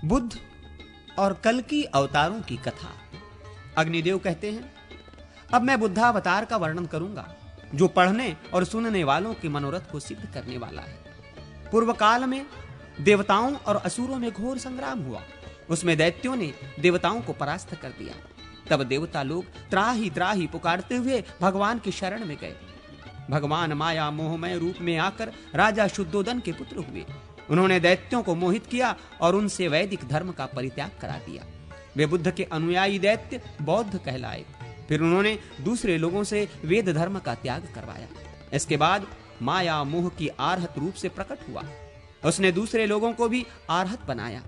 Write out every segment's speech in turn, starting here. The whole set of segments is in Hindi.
बुद्ध और कल्कि अवतारों की कथा। अग्निदेव कहते हैं, अब मैं बुद्धावतार का वर्णन करूंगा जो पढ़ने और सुनने वालों के मनोरथ को सिद्ध करने वाला है। पूर्व काल में देवताओं और असुरों में घोर संग्राम हुआ। उसमें दैत्यों ने देवताओं को परास्त कर दिया। तब देवता लोग त्राही त्राही पुकारते हुए भगवान की शरण में गए। भगवान माया मोहमय रूप में आकर राजा शुद्धोदन के पुत्र हुए। उन्होंने दैत्यों को मोहित किया और उनसे वैदिक धर्म का परित्याग करा दिया। वे बुद्ध के अनुयायी दैत्य बौद्ध कहलाए। फिर उन्होंने दूसरे लोगों से वेद धर्म का त्याग करवाया। इसके बाद माया मोह की आर्हत रूप से प्रकट हुआ। उसने दूसरे लोगों को भी आर्हत बनाया।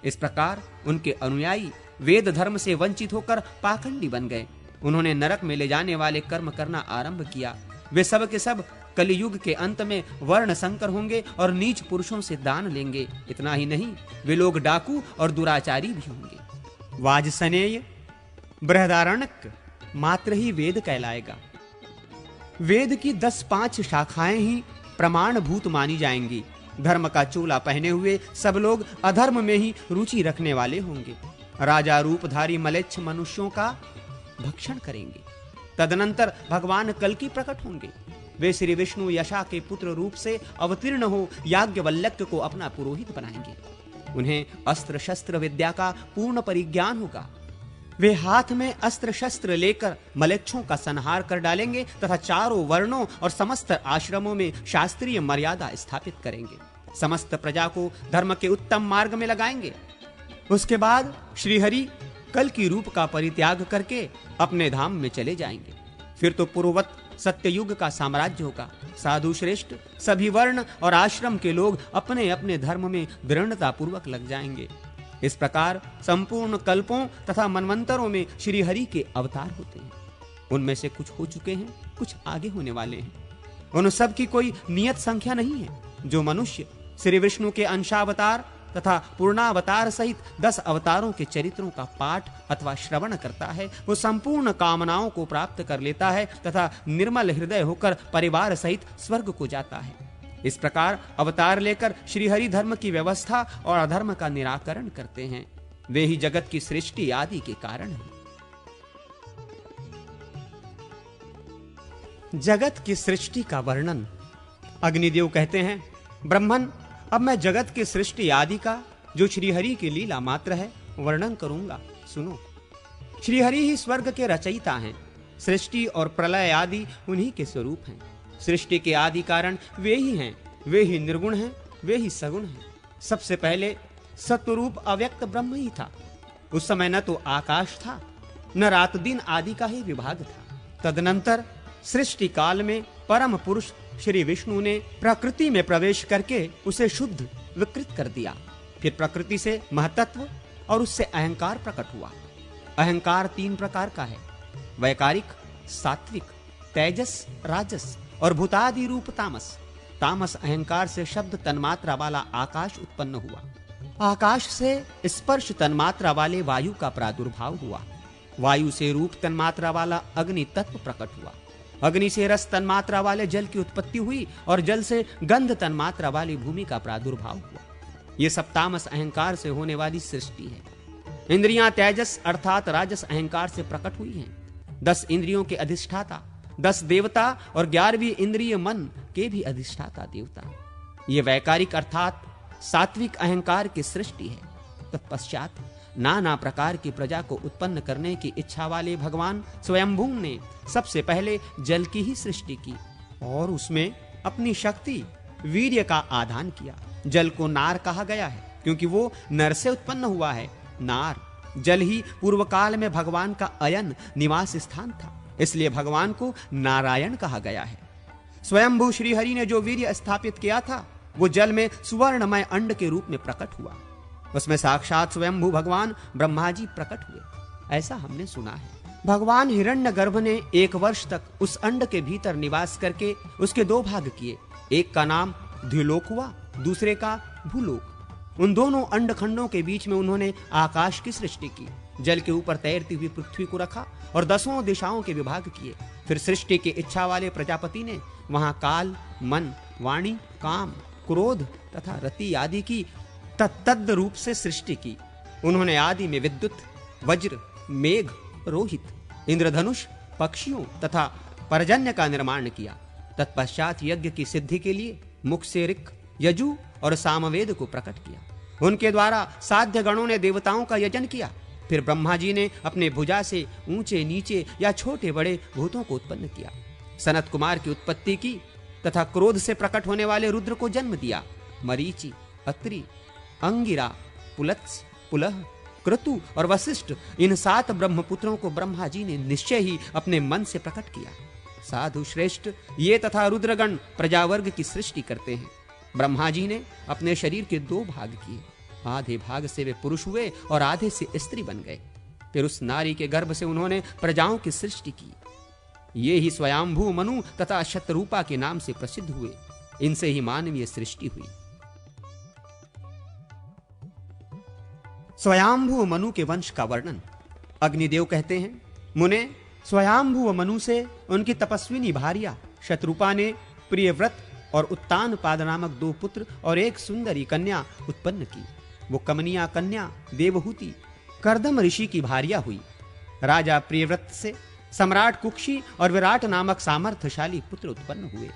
इस प्रकार उनके अनुयायी वेद धर्म से वंचित होकर पाखंडी बन गए। उन्होंने नरक में ले जाने वाले कर्म करना आरंभ किया। वे सब के सब कलियुग के अंत में वर्ण संकर होंगे और नीच पुरुषों से दान लेंगे। इतना ही नहीं, वे लोग डाकू और दुराचारी भी होंगे। वाजसनेय बृहदारण्यक मात्र ही वेद कहलाएगा। वेद की 10-5 शाखाएं ही प्रमाणभूत मानी जाएंगी। धर्म का चोला पहने हुए सब लोग अधर्म में ही रुचि रखने वाले होंगे। राजा रूपधारी मलेच्छ मनुष्यों का भक्षण करेंगे। तदनंतर भगवान कल्कि प्रकट होंगे। वे श्री विष्णु यशा के पुत्र रूप से अवतीर्ण हो याज्ञवल्क्य को अपना पुरोहित बनाएंगे। उन्हें अस्त्र शस्त्र विद्या का पूर्ण परिज्ञान होगा। वे हाथ में अस्त्र शस्त्र लेकर मलेच्छों का संहार कर डालेंगे तथा चारों वर्णों और समस्त आश्रमों में शास्त्रीय मर्यादा स्थापित करेंगे। समस्त प्रजा को धर्म के उत्तम मार्ग में लगाएंगे। उसके बाद श्रीहरि कल्कि रूप का परित्याग करके अपने धाम में चले जाएंगे। फिर तो पूर्ववत सत्ययुग का साम्राज्य होगा। साधु श्रेष्ठ सभी वर्ण और आश्रम के लोग अपने अपने धर्म में दृढ़ता पूर्वक लग जाएंगे। इस प्रकार संपूर्ण कल्पों तथा मनवंतरों में श्री हरि के अवतार होते हैं। उनमें से कुछ हो चुके हैं, कुछ आगे होने वाले हैं। उन सब की कोई नियत संख्या नहीं है। जो मनुष्य श्री विष्णु के अंशावतार तथा पूर्णावतार सहित 10 अवतारों के चरित्रों का पाठ अथवा श्रवण करता है, वो संपूर्ण कामनाओं को प्राप्त कर लेता है तथा निर्मल हृदय होकर परिवार सहित स्वर्ग को जाता है। इस प्रकार अवतार लेकर श्रीहरि धर्म की व्यवस्था और अधर्म का निराकरण करते हैं। वे ही जगत की सृष्टि आदि के कारण हैं। जगत की सृष्टि का वर्णन। अग्निदेव कहते हैं, ब्रह्मन, अब मैं जगत की सृष्टि आदि का जो श्रीहरि की लीला मात्र है वर्णन करूंगा। सुनो। श्रीहरि ही स्वर्ग के रचयिता हैं। सृष्टि और प्रलय आदि उन्हीं के स्वरूप हैं। सृष्टि के आदि कारण वे ही हैं। वे ही निर्गुण हैं, वे ही सगुण हैं। सबसे पहले सत्वरूप अव्यक्त ब्रह्म ही था। उस समय न तो आकाश था, न रात दिन आदि का ही विभाग था। तदनंतर सृष्टि काल में परम पुरुष श्री विष्णु ने प्रकृति में प्रवेश करके उसे शुद्ध विकृत कर दिया। फिर प्रकृति से महतत्व और उससे अहंकार प्रकट हुआ। अहंकार 3 प्रकार का है, वैकारिक, सात्विक, तेजस, राजस और भूतादि रूप तामस। तामस अहंकार से शब्द तन्मात्रा वाला आकाश उत्पन्न हुआ। आकाश से स्पर्श तन्मात्रा वाले वायु का प्रादुर्भाव हुआ। वायु से रूप तन्मात्रा वाला अग्नि तत्व प्रकट हुआ। अग्नि से रस तन्मात्रा वाले जल की उत्पत्ति हुई और जल से गंध तन्मात्रा वाली भूमि का प्रादुर्भाव हुआ। ये सब तामस अहंकार से होने वाली सृष्टि है। इंद्रियां तेजस अर्थात राजस अहंकार से प्रकट हुई हैं। 10 इंद्रियों के अधिष्ठाता 10 देवता और 11वीं इंद्रिय मन के भी अधिष्ठाता देवता। ये वैकारिक अर्थात सात्विक अहंकार की सृष्टि है। तत्पश्चात नाना प्रकार की प्रजा को उत्पन्न करने की इच्छा वाले भगवान स्वयंभू ने सबसे पहले जल की ही सृष्टि की और उसमें अपनी शक्ति वीर्य का आधान किया। जल को नार कहा गया है क्योंकि वो नर से उत्पन्न हुआ है। नार जल ही पूर्व काल में भगवान का अयन निवास स्थान था, इसलिए भगवान को नारायण कहा गया है। स्वयंभू श्री हरि ने जो वीर्य स्थापित किया था वो जल में सुवर्णमय अंड के रूप में प्रकट हुआ। उसमें साक्षात स्वयंभू भगवान ब्रह्मा जी प्रकट हुए, ऐसा हमने सुना है। भगवान हिरण्यगर्भ ने 1 वर्ष तक उस अंड के भीतर निवास करके उसके 2 भाग किए। एक का नाम द्युलोक हुआ, दूसरे का भूलोक। उन दोनों अंड खंडों के बीच में उन्होंने आकाश की सृष्टि की। जल के ऊपर तैरती हुई पृथ्वी को रखा और 10 दिशाओं के विभाग किए। फिर सृष्टि की इच्छा वाले प्रजापति ने वहां काल, मन, वाणी, काम, क्रोध तथा रति आदि की तत्तद रूप से सृष्टि की। उन्होंने आदि में विद्युत, वज्र, मेघ, रोहित, इंद्रधनुष, पक्षियों तथा पर्जन्य का निर्माण किया। तत्पश्चात यज्ञ की सिद्धि के लिए मुख से ऋक्, यजु और सामवेद को प्रकट किया। उनके द्वारा साध्य गणों ने देवताओं का यजन किया। फिर ब्रह्मा जी ने अपने भुजा से ऊंचे नीचे या छोटे बड़े भूतों को उत्पन्न किया। सनत कुमार की उत्पत्ति की तथा क्रोध से प्रकट होने वाले रुद्र को जन्म दिया। मरीचि, अत्रि, अंगिरा, पुलत्स, पुलह, क्रतु और वशिष्ठ, इन 7 ब्रह्मपुत्रों को ब्रह्मा जी ने निश्चय ही अपने मन से प्रकट किया। साधु श्रेष्ठ ये तथा रुद्रगण प्रजावर्ग की सृष्टि करते हैं। ब्रह्मा जी ने अपने शरीर के 2 भाग किए। आधे भाग से वे पुरुष हुए और आधे से स्त्री बन गए। फिर उस नारी के गर्भ से उन्होंने प्रजाओं की सृष्टि की। ये ही स्वयंभू मनु तथा शतरूपा के नाम से प्रसिद्ध हुए। इनसे ही मानवीय सृष्टि हुई। स्वयंभू मनु के वंश का वर्णन अग्निदेव कहते हैं, मुने स्वयंभू मनु से उनकी तपस्विनी भार्या शतरूपा ने प्रियव्रत और उत्तानपाद नामक 2 पुत्र और एक सुंदरी कन्या उत्पन्न की। वो कमनीय कन्या देवहूति कर्दम ऋषि की भार्या हुई। राजा प्रियव्रत से सम्राट कुक्षी और विराट नामक सामर्थ्यशाली पुत्र उत्पन्न हुए।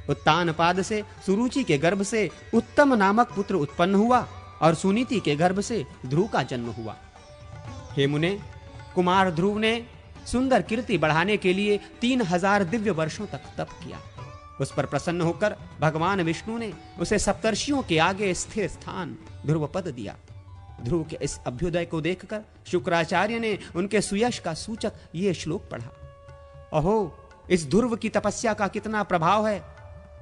उत्तानपाद से सुरुचि के गर्भ से उत्तम नामक पुत्र उत्पन्न हुआ और सुनीति के गर्भ से ध्रुव का जन्म हुआ। हे मुने, कुमार ध्रुव ने सुंदर कीर्ति बढ़ाने के लिए 3000 दिव्य वर्षों तक तप किया। उस पर प्रसन्न होकर भगवान विष्णु ने उसे सप्तर्षियों के आगे स्थिर स्थान ध्रुव पद दिया। ध्रुव के इस अभ्युदय को देखकर शुक्राचार्य ने उनके सुयश का सूचक ये श्लोक पढ़ा। अहो, इस ध्रुव की तपस्या का कितना प्रभाव है,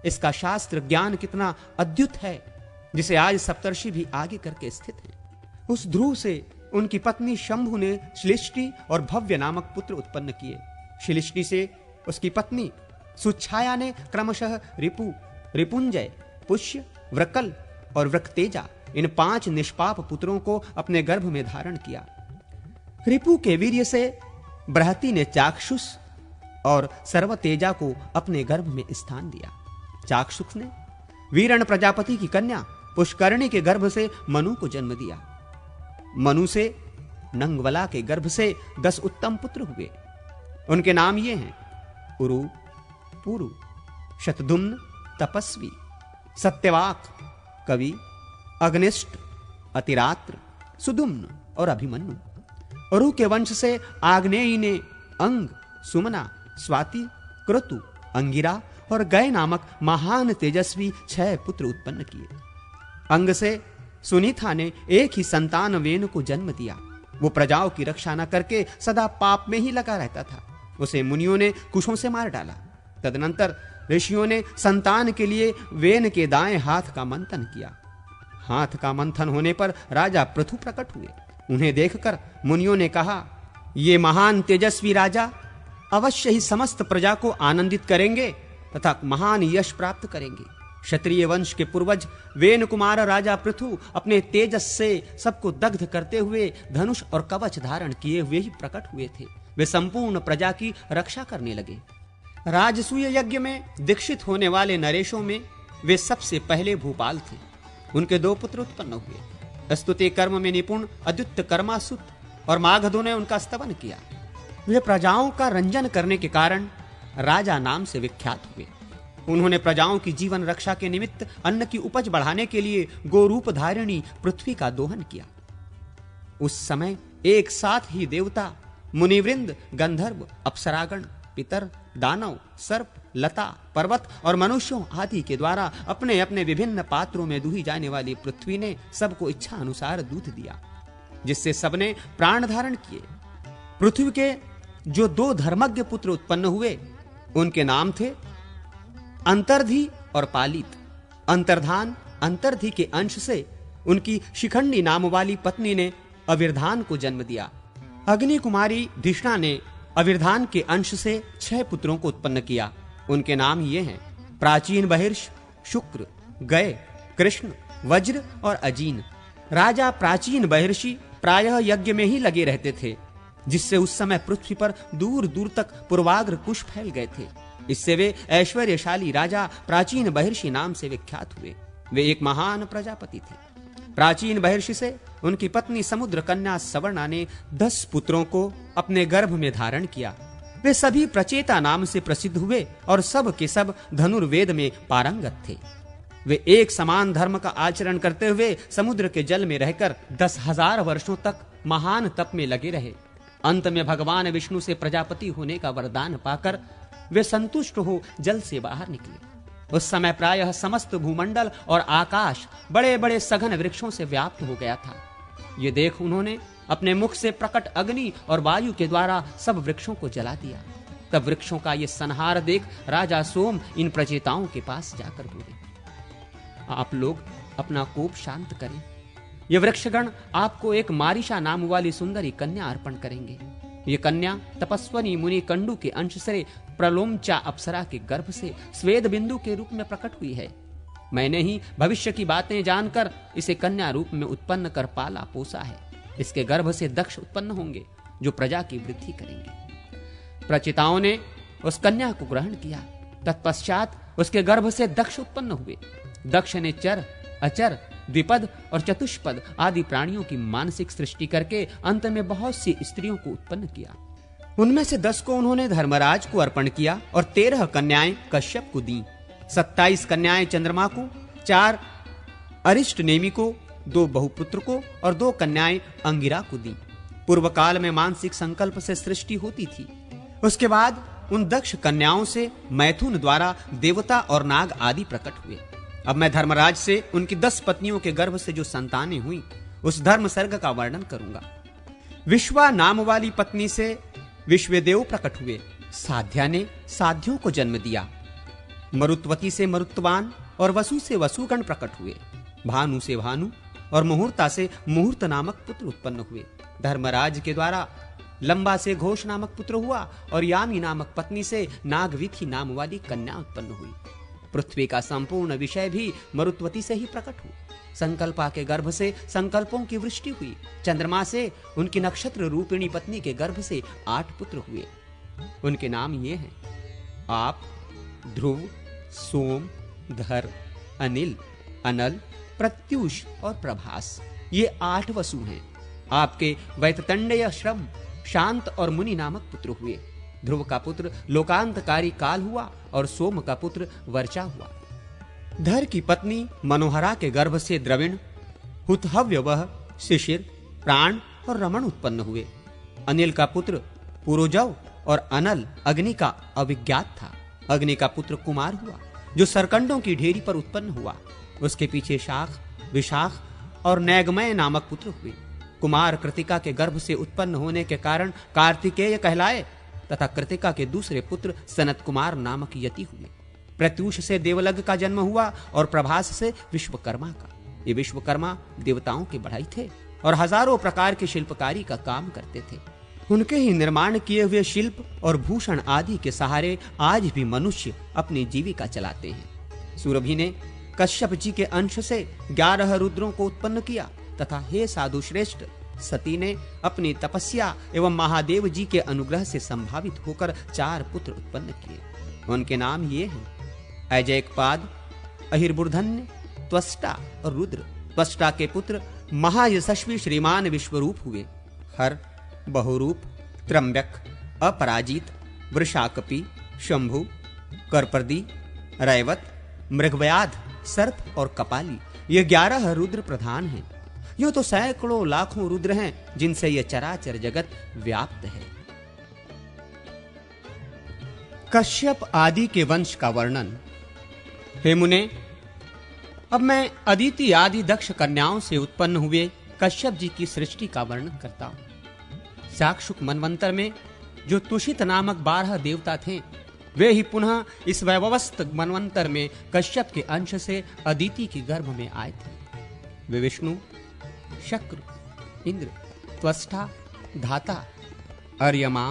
इसका शास्त्र ज्ञान कितना अद्भुत है, जिसे आज सप्तर्षि भी आगे करके स्थित हैं। उस ध्रुव से उनकी पत्नी शंभु ने श्लिष्टि और भव्य नामक पुत्र उत्पन्न किए। श्लिष्टि से उसकी पत्नी सुच्छाया ने क्रमशः रिपु, रिपुंजय, पुष्य, व्रकल और व्रकतेजा, इन 5 निष्पाप पुत्रों को अपने गर्भ में धारण किया। रिपु के वीर्य से बृहति ने चाक्षुष और सर्वतेजा को अपने गर्भ में स्थान दिया। चाक्षुष ने वीरण प्रजापति की कन्या पुष्करणी के गर्भ से मनु को जन्म दिया। मनु से नंगवला के गर्भ से 10 उत्तम पुत्र हुए। उनके नाम ये हैं: उरु, पुरु, शतधुम्न, तपस्वी, सत्यवाक, कवि, अग्निष्ट, अतिरात्र, सुदुम्न और अभिमन्यु। उरु के वंश से आग्नेयी ने अंग, सुमना, स्वाति, क्रतु, अंगिरा और गय नामक महान तेजस्वी 6 पुत्र उत्पन्न किए। अंग से सुनीता ने एक ही संतान वेन को जन्म दिया। वो प्रजाओं की रक्षा न करके सदा पाप में ही लगा रहता था। उसे मुनियों ने कुशों से मार डाला। तदनंतर ऋषियों ने संतान के लिए वेन के दाएं हाथ का मंथन किया। हाथ का मंथन होने पर राजा पृथु प्रकट हुए। उन्हें देखकर मुनियों ने कहा, ये महान तेजस्वी राजा अवश्य ही समस्त प्रजा को आनंदित करेंगे तथा महान यश प्राप्त करेंगे। क्षत्रिय वंश के पूर्वज वेन कुमार राजा पृथु अपने तेजस से सबको दग्ध करते हुए धनुष और कवच धारण किए हुए ही प्रकट हुए थे। वे संपूर्ण प्रजा की रक्षा करने लगे। राजसूय यज्ञ में दीक्षित होने वाले नरेशों में वे सबसे पहले भूपाल थे। उनके 2 पुत्र उत्पन्न हुए। स्तुति कर्म में निपुण अद्युत कर्मासुत और मागधों ने उनका स्तवन किया। वे प्रजाओं का रंजन करने के कारण राजा नाम से विख्यात हुए। उन्होंने प्रजाओं की जीवन रक्षा के निमित्त अन्न की उपज बढ़ाने के लिए गोरूप धारिणी पृथ्वी का दोहन किया। उस समय एक साथ ही देवता, मुनिवृंद, गंधर्व, अप्सरागण, पितर, दानव, सर्प, लता, पर्वत और मनुष्यों आदि के द्वारा अपने अपने विभिन्न पात्रों में दुही जाने वाली पृथ्वी ने सबको इच्छा अनुसार दूध दिया, जिससे सबने प्राण धारण किए। पृथ्वी के जो 2 धर्मज्ञ पुत्र उत्पन्न हुए, उनके नाम थे अंतर्धी और पालित। अंतर्धान अंतर्धी के अंश से उनकी शिखंडी नाम वाली पत्नी ने अविर्धान को जन्म दिया। अग्नि कुमारी धिष्णा ने अविर्धान के अंश से 6 पुत्रों को उत्पन्न किया। उनके नाम ये हैं: प्राचीन बहिर्ष, शुक्र, गय, कृष्ण, वज्र और अजीन। राजा प्राचीन बहिर्षि प्रायः यज्ञ में ही लगे रहते थे, जिससे उस समय पृथ्वी पर दूर दूर तक पूर्वाग्र कुश फैल गए थे। इससे वे ऐश्वर्यशाली राजा प्राचीन बहिर्षि नाम से विख्यात हुए। वे एक महान प्रजापति थे। प्राचीन महर्षि से उनकी पत्नी समुद्र कन्या सवर्णा ने 10 पुत्रों को अपने गर्भ में धारण किया। वे सभी प्रचेता नाम से प्रसिद्ध हुए और सब के सब धनुर्वेद में पारंगत थे। वे एक समान धर्म का आचरण करते हुए समुद्र के जल में रहकर 10,000 वर्षों तक महान तप में लगे रहे। अंत में भगवान विष्णु से प्रजापति होने का वरदान पाकर वे संतुष्ट हो जल से बाहर निकले। उस समय प्रायः समस्त भूमंडल और आकाश बड़े बड़े सघन वृक्षों से व्याप्त हो गया था। ये देख उन्होंने अपने मुख से प्रकट अग्नि और वायु के द्वारा सब वृक्षों को जला दिया। तब वृक्षों का ये संहार देख राजा सोम इन प्रचेताओं के पास जाकर बोले, आप लोग अपना कोप शांत करें। ये वृक्षगण आपको एक मारिशा नाम वाली सुंदरी कन्या अर्पण करेंगे। ये कन्या तपस्वनी मुनि कंडू के अंश से प्रलोमचा अप्सरा के गर्भ से स्वेद बिंदु के रूप में प्रकट हुई है। मैंने ही भविष्य की बातें जानकर इसे कन्या रूप में उत्पन्न कर पाला पोसा है। इसके गर्भ से दक्ष उत्पन्न होंगे जो प्रजा की वृद्धि करेंगे। प्रचिताओं ने उस कन्या को ग्रहण किया। तत्पश्चात उसके गर्भ से दक्ष उत्पन्न हुए। दक्ष ने चर, अचर, द्विपद और चतुष्पद आदि प्राणियों की मानसिक सृष्टि करके अंत में बहुत सी स्त्रियों को उत्पन्न किया। उनमें से 10 को उन्होंने धर्मराज को अर्पण किया और 13 कन्याएं कश्यप को दी। 27 कन्याएं चंद्रमा को, 4 अरिष्ट नेमि को, 2 बहुपुत्र को और 2 कन्याएं अंगिरा को दी। पूर्व काल में मानसिक संकल्प से सृष्टि होती थी। उसके बाद उन दक्ष कन्याओं से मैथुन द्वारा देवता और नाग आदि प्रकट हुए। अब मैं धर्मराज से उनकी 10 पत्नियों के गर्भ से जो संतानें हुई उस धर्म सर्ग का वर्णन करूंगा। विश्वा नाम वाली पत्नी से विश्वदेव प्रकट हुए। साध्या ने साध्यों को जन्म दिया। मरुत्वती से मरुत्वान और वसु से वसुगण प्रकट हुए। भानु से भानु और मुहूर्ता से मुहूर्त नामक पुत्र उत्पन्न हुए। धर्मराज के द्वारा लंबा से घोष नामक पुत्र हुआ और यामी नामक पत्नी से नागविथि नाम वाली कन्या उत्पन्न हुई। पृथ्वी का संपूर्ण विषय भी मरुत्वती से ही प्रकट हुआ। संकल्पा के गर्भ से संकल्पों की वृष्टि हुई। चंद्रमा से उनकी नक्षत्र रूपिणी पत्नी के गर्भ से 8 पुत्र हुए। उनके नाम ये हैं: आप, ध्रुव, सोम, धर, अनिल, अनल, प्रत्यूष और प्रभास। ये 8 वसु हैं। आपके वैततंडेय श्रम, शांत और मुनि नामक पुत्र हुए। ध्रुव का पुत्र लोकांतकारी काल हुआ और सोम का पुत्र वर्चा हुआ। धर की पत्नी मनोहरा के गर्भ से द्रविण, हुतहव्यवह, शिशिर, प्राण और रमण उत्पन्न हुए। अनिल का पुत्र पुरोजव और अनल अग्नि का अविज्ञात था। अग्नि का पुत्र कुमार हुआ जो सरकंडों की ढेरी पर उत्पन्न हुआ। उसके पीछे शाख, विशाख और नैगमय नामक पुत्र हुए। कुमार कृतिका के गर्भ से उत्पन्न होने के कारण कार्तिकेय कहलाए तथा कृतिका के दूसरे पुत्र सनत कुमार नामक यति हुए। प्रत्यूष से देवलग का जन्म हुआ और प्रभास से विश्वकर्मा का। ये विश्वकर्मा देवताओं के बढ़ाई थे और हजारों प्रकार की शिल्पकारी का काम करते थे। उनके ही निर्माण किए हुए शिल्प और भूषण आदि के सहारे आज भी मनुष्य अपनी जीविका चलाते हैं। सुरभि ने कश्यप जी के अंश से 11 रुद्रों को उत्पन्न किया तथा हे साधु श्रेष्ठ, सती ने अपनी तपस्या एवं महादेव जी के अनुग्रह से संभावित होकर 4 पुत्र उत्पन्न किए। उनके नाम ये हैं: अजैकपाद, अहिर्बुर्धन्य, त्वष्टा और रुद्र। त्वष्टा के पुत्र महायशस्वी श्रीमान विश्वरूप हुए। हर, बहुरूप, त्रम्बक, अपराजित, वृषाकपि, शंभु, करपर्दी, रैवत, मृगव्याध, सर्प और कपाली। ये 11 रुद्र प्रधान हैं। यूं तो सैकड़ों लाखों रुद्र हैं जिनसे यह चराचर जगत व्याप्त है। कश्यप आदि के वंश का वर्णन। हे मुने, अब मैं अदिति आदि दक्ष कन्याओं से उत्पन्न हुए कश्यप जी की सृष्टि का वर्णन करता हूं। साक्षुक मनवंतर में जो तुषित नामक 12 देवता थे, वे ही पुनः इस वैवस्वत मनवंतर में कश्यप के अंश से अदिति के गर्भ में आए थे। वे विष्णु, शक्र, इंद्र, त्वष्टा, धाता, अर्यमा,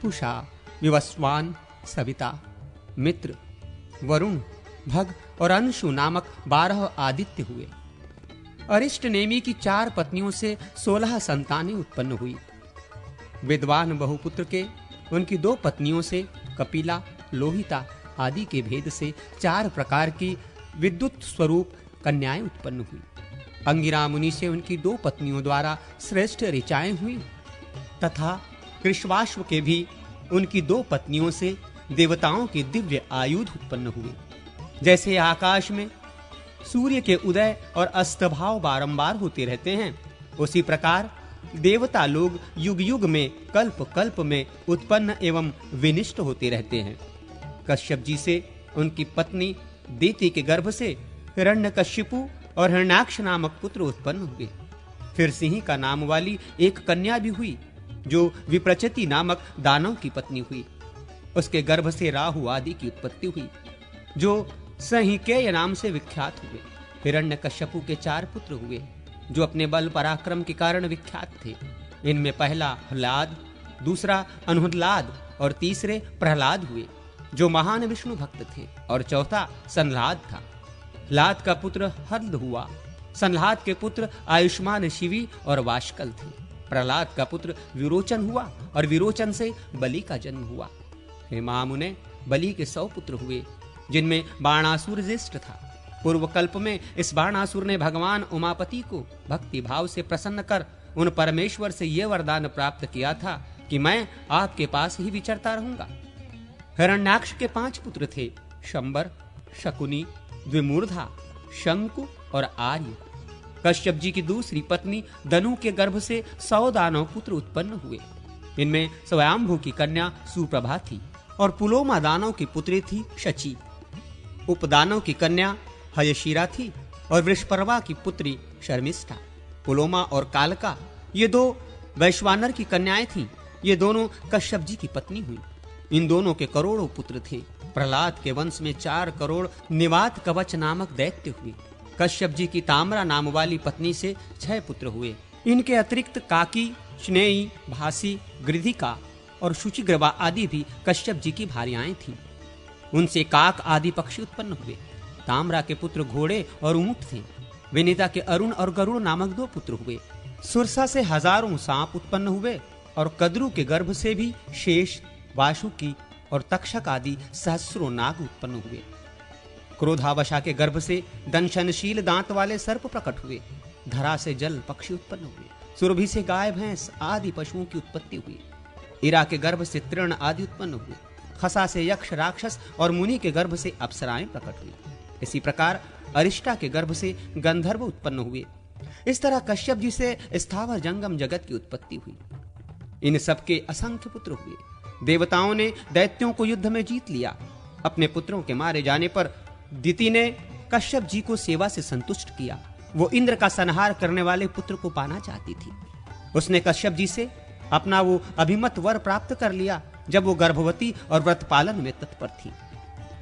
पुषा, विवस्वान, सविता, मित्र, वरुण, भग और अंशु नामक 12 आदित्य हुए। अरिष्ट नेमि की 4 पत्नियों से 16 संतानें उत्पन्न हुई। विद्वान बहुपुत्र के उनकी 2 पत्नियों से कपिला, लोहिता आदि के भेद से 4 प्रकार की विद्युत स्वरूप कन्याएं उत्पन्न हुई। अंगिरा मुनि से उनकी 2 पत्नियों द्वारा श्रेष्ठ ऋचाएं हुई तथा कृष्वाश्व के भी उनकी 2 पत्नियों से देवताओं के दिव्य आयुध उत्पन्न हुए। जैसे आकाश में सूर्य के उदय और अस्तभाव बारंबार होते रहते हैं, उसी प्रकार देवता लोग युग युग में कल्प कल्प में उत्पन्न एवं विनिष्ट होते रहते हैं। कश्यप जी से उनकी पत्नी दिति के गर्भ से हिरण्यकशिपु और हिरण्याक्ष नामक पुत्र उत्पन्न हुए। फिर सिंह का नाम वाली एक कन्या भी हुई, जो विप्रचति नामक दानव की पत्नी हुई। उसके गर्भ से राहु आदि की उत्पत्ति हुई, जो सहिकेय नाम से विख्यात हुए। हिरण्यकश्यपु के 4 पुत्र हुए, जो अपने बल पराक्रम के कारण विख्यात थे। इनमें पहला ह्लाद, दूसरा अनुह्लाद और तीसरे प्रहलाद हुए, जो महान विष्णु भक्त थे, और चौथा संह्लाद था। ह्लाद का पुत्र हल्द हुआ। संह्लाद के पुत्र आयुष्मान शिवी और वाशकल थे। प्रहलाद का पुत्र विरोचन हुआ और विरोचन से बलि का जन्म हुआ। हे महामुने, बलि के 100 पुत्र हुए, जिनमें बाणासुर ज्येष्ठ था। पूर्व कल्प में इस बाणासुर ने भगवान उमापति को भक्ति भाव से प्रसन्न कर उन परमेश्वर से यह वरदान प्राप्त किया था कि मैं आपके पास ही विचरता रहूंगा। हिरण्याक्ष के 5 पुत्र थे, शंबर, शकुनी, द्विमूर्धा, शंकु और आर्य। कश्यप जी की दूसरी पत्नी दनु के गर्भ से 100 दानव पुत्र उत्पन्न हुए। इनमें स्वयंभू की कन्या सुप्रभा थी और पुलोमा दानव की पुत्री थी शची। उपदानव की कन्या हयशिरा थी और वृषपर्वा की पुत्री शर्मिष्ठा। पुलोमा और कालका ये 2 वैश्वानर की कन्याएं थीं। ये दोनों कश्यप जी की पत्नी हुई। इन दोनों के करोड़ों पुत्र थे। प्रहलाद के वंश में 4 करोड़ निवात कवच नामक दैत्य हुए। कश्यप जी की ताम्रा नाम वाली पत्नी से 6 पुत्र हुए। इनके अतिरिक्त काकी, स्नेही, भासी, गृधिका और शुचिग्रवा आदि भी कश्यप जी की भार्याएं थीं। उनसे काक आदि पक्षी उत्पन्न हुए। ताम्रा के पुत्र घोड़े और ऊंट थे। विनीता के अरुण और गरुड़ नामक 2 पुत्र हुए। सुरसा से हजारों सांप उत्पन्न हुए और कद्रु के गर्भ से भी शेष, वासुकी और तक्षक आदि सहस्रों नाग उत्पन्न हुए। क्रोधावशा के गर्भ से दंशनशील दांत वाले सर्प प्रकट हुए। धरा से जल पक्षी उत्पन्न हुए। सुरभि से गाय भैंस आदि पशुओं की उत्पत्ति हुई। इरा के गर्भ से तृण आदि उत्पन्न हुए। खसा से यक्ष, राक्षस और मुनि के गर्भ से अप्सराएं प्रकट हुई। इसी प्रकार अरिष्टा के गर्भ से गंधर्व उत्पन्न हुए। इस तरह कश्यप जी से स्थावर जंगम जगत की उत्पत्ति हुई। इन सबके असंख्य पुत्र हुए। देवताओं ने दैत्यों को युद्ध में जीत लिया। अपने पुत्रों के मारे जाने पर दिति ने कश्यप जी को सेवा से संतुष्ट किया। वो इंद्र का संहार करने वाले पुत्र को पाना चाहती थी। उसने कश्यप जी से अपना वो अभिमत वर प्राप्त कर लिया जब वो गर्भवती और व्रत पालन में तत्पर थी।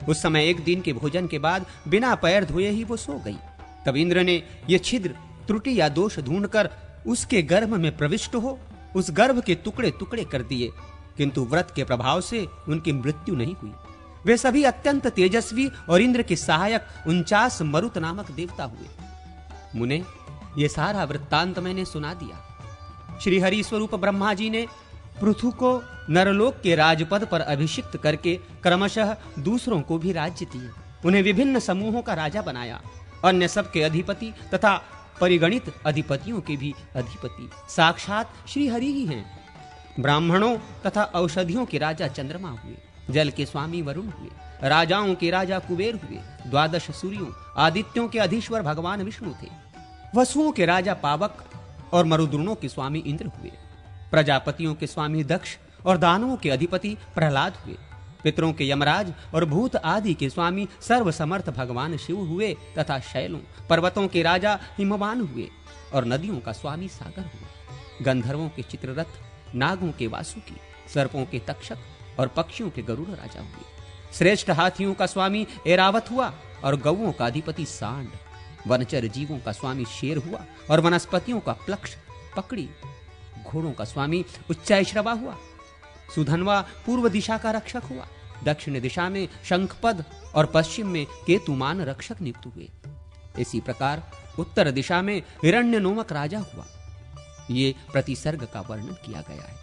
उस समय एक दिन के भोजन के बाद बिना पैर धोए ही वो सो गई। तब इंद्र ने ये छिद्र, त्रुटि या दोष ढूंढकर उसके गर्भ में प्रविष्ट हो उस गर्भ के टुकड़े टुकड़े कर दिए, किंतु व्रत के प्रभाव से उनकी मृत्यु नहीं हुई। वे सभी अत्यंत तेजस्वी और इंद्र के सहायक 49 मरुत नामक देवता हुए। मुने, ये सारा वृत्तांत मैंने सुना दिया। श्री हरि स्वरूप ब्रह्मा जी ने पृथु को नरलोक के राजपद पर अभिषिक्त करके क्रमशः दूसरों को भी राज्य दिए। उन्हें विभिन्न समूहों का राजा बनाया। अन्य सबके अधिपति तथा परिगणित अधिपतियों के भी अधिपति साक्षात श्री हरि ही हैं। ब्राह्मणों तथा औषधियों के राजा चंद्रमा हुए। जल के स्वामी वरुण हुए। राजाओं के राजा कुबेर हुए। 12 सूर्यों आदित्यों के अधीश्वर भगवान विष्णु थे। वसुओं के राजा पावक और मरुद्गणों के स्वामी इंद्र हुए। प्रजापतियों के स्वामी दक्ष और दानवों के अधिपति प्रहलाद हुए। पितरों के यमराज और भूत आदि के स्वामी सर्वसमर्थ भगवान शिव हुए तथा शैलों पर्वतों के राजा हिमवान हुए और नदियों का स्वामी सागर हुए। गंधर्वों के चित्ररथ, नागों के वासुकी, सर्पों के तक्षक और पक्षियों के गरुड़ राजा हुए। श्रेष्ठ हाथियों का स्वामी ऐरावत हुआ और गौओं का अधिपति सांड। वनचर जीवों का स्वामी शेर हुआ और वनस्पतियों का प्लक्ष पकड़ी। घोड़ों का स्वामी उच्चैश्रवा हुआ। सुधनवा पूर्व दिशा का रक्षक हुआ। दक्षिण दिशा में शंखपद और पश्चिम में केतुमान रक्षक नियुक्त हुए। इसी प्रकार उत्तर दिशा में हिरण्य नोमक राजा हुआ। ये प्रतिसर्ग का वर्णन किया गया है।